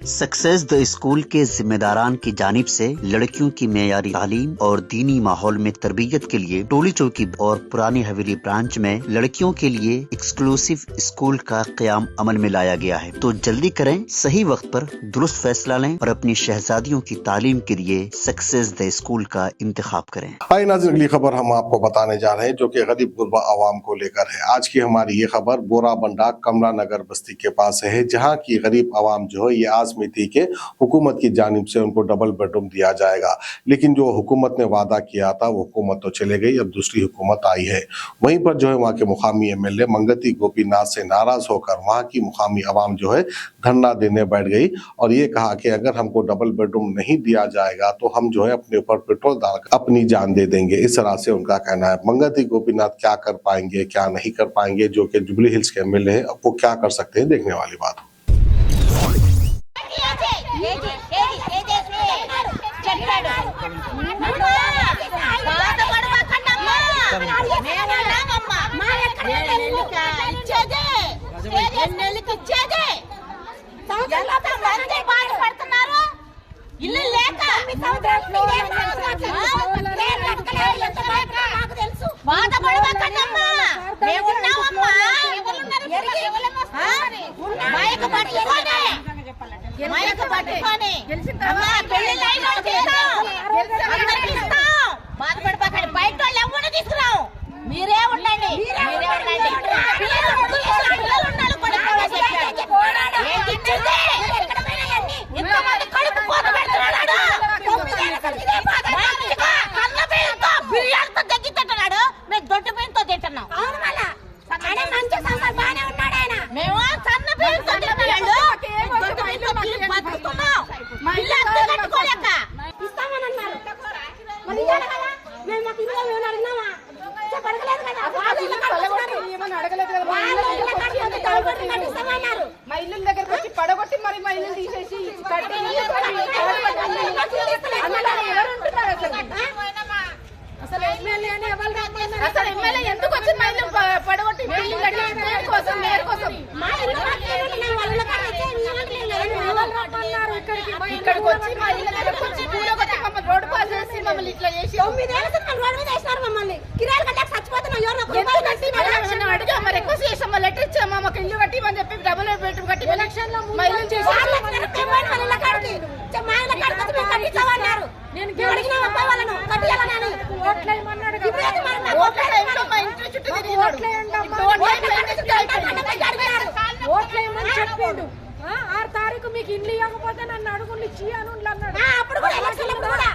Success the school के जिम्मेदारान की जानिब से लड़कियों की मेयारी तालीम और दीनी माहौल में तरबियत के लिए टोली चौकी और पुरानी हवेली ब्रांच में लड़कियों के लिए एक्सक्लूसिव स्कूल का क़याम अमल में लाया गया है। तो जल्दी करें, सही वक्त पर दुरुस्त फैसला लें और अपनी शहजादियों की तालीम के लिए सक्सेस द स्कूल का इंतखाब करें। हाय नाज़रीन, अगली खबर हम आपको बताने जा रहे हैं जो कि गरीब गुरबा आवाम को लेकर है। आज की हमारी ये खबर बोरा बंडा कमला नगर बस्ती के पास है, जहाँ की गरीब आवाम जो है ये आज़मी थी कि हुकूमत की जानिब से उनको डबल बेडरूम दिया जाएगा, लेकिन जो हुकूमत ने वादा किया था वो हुकूमत तो चले गई, अब दूसरी हुकूमत आई है। वहीं पर जो है वहाँ के मुकामी एमएलए मंगती गोपीनाथ से नाराज होकर वहाँ की मुकामी आवाम जो है धरना देने बैठ गई और ये कहा कि अगर हमको डबल बेडरूम नहीं दिया जाएगा तो हम जो है अपने ऊपर पेट्रोल डालकर अपनी जान दे देंगे। इस तरह से उनका कहना है। मंगती गोपीनाथ क्या कर पाएंगे क्या नहीं कर पाएंगे, जो कि जुबली हिल्स के एमएलए है, वो क्या कर सकते हैं, देखने वाली बात। ఇల్లు లేక బాధపడవద్దమ్మా, మేము ఉన్నామమ్మా. మైకు పట్టుకొని అమ్మా పెళ్లి లైన్ అందరికి ఇస్తాం. బాధపడిపోకండి, బయట వాళ్ళు ఎవరు తీసుకురావు, మీరే ఉండండి. ఇంతమంది కడుపు కోత పెడుతున్నాడు, బిర్యానీతో తగ్గి తింటున్నాడు, మేము దొడ్డు బియ్యంతో తింటున్నాం. మేము సన్న బియ్యంతో తింటున్నాడు, దొడ్డు బియ్యంతో బతుకుతున్నాం. ఇల్లు అంతా కట్టుకోలేక ఇస్తామన్నారు. మరి ఇయ్యాలి కదా, మేము మాకు ఇల్లు ఏమైనా అడిగినామా? చెప్పడగలేదు కదా, మా ఇల్లు దగ్గరకు వచ్చి పడగొట్టి మరి మా ఇల్లు తీసేసి కట్టి అసలు ఎమ్మెల్యే ఎందుకు వచ్చి మా ఇల్లు పడగొట్టి కోసం మేయర్ కోసం ఇక్కడికి వచ్చి మా ఇల్లు దగ్గరకు వచ్చి కూడగొట్టి మమ్మల్ని రోడ్డు పాస్ చేసి మమ్మల్ని ఇట్లా చేసి 9 ఏళ్ళ క్రితం రోడ్డు మీద వేసినారు మమ్మల్ని. కిరాయిలు కట్టలేక చచ్చిపోతున్నాం. అడిగా మరి ఎక్కువ చేసామా, లెటర్ ఇచ్చామా, మాకు ఇల్లు కట్టి అని చెప్పి డబుల్ బెడ్రూమ్ కట్టి మా ఇల్లు చేసి చెప్పిండు 6 తారీఖు మీకు ఇల్లు ఇవ్వకపోతే నన్ను అడుగుండి ఇచ్చి అని అన్నాడు. అప్పుడు కూడా ఎలక్షన్లు కూడా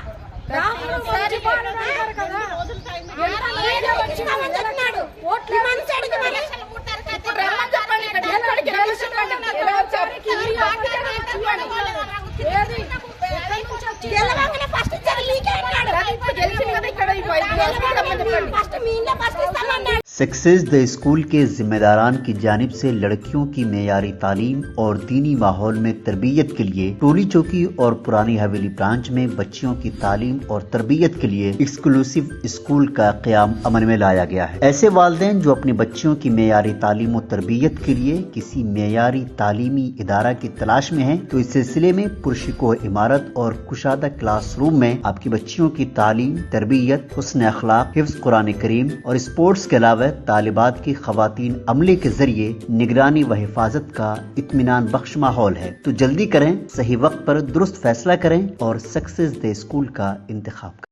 सक्सेस द स्कूल के जिम्मेदारान की जानिब से लड़कियों की मेयारी तालीम और दीनी माहौल में तरबियत के लिए टोली चौकी और पुरानी हवेली ब्रांच में बच्चियों की तालीम और तरबियत के लिए एक्सक्लूसिव स्कूल का क़याम अमल में लाया गया है। ऐसे वालिदैन जो अपनी बच्चियों की मेयारी तालीम और तरबियत के लिए किसी मेयारी तालीमी इदारा की तलाश में है, तो इस सिलसिले में पुरशिकोह इमारत और कुशादा क्लासरूम में आपकी बच्चियों की तालीम, तरबियत, हुस्न अखलाक, हिफ्ज़ कुरान करीम और स्पोर्ट्स के अलावा तालिबात की खवातीन अमले के जरिए निगरानी व हिफाजत का इत्मीनान बख्श माहौल है। तो जल्दी करें, सही वक्त पर दुरुस्त फैसला करें और सक्सेस द स्कूल का इंतखाब करें।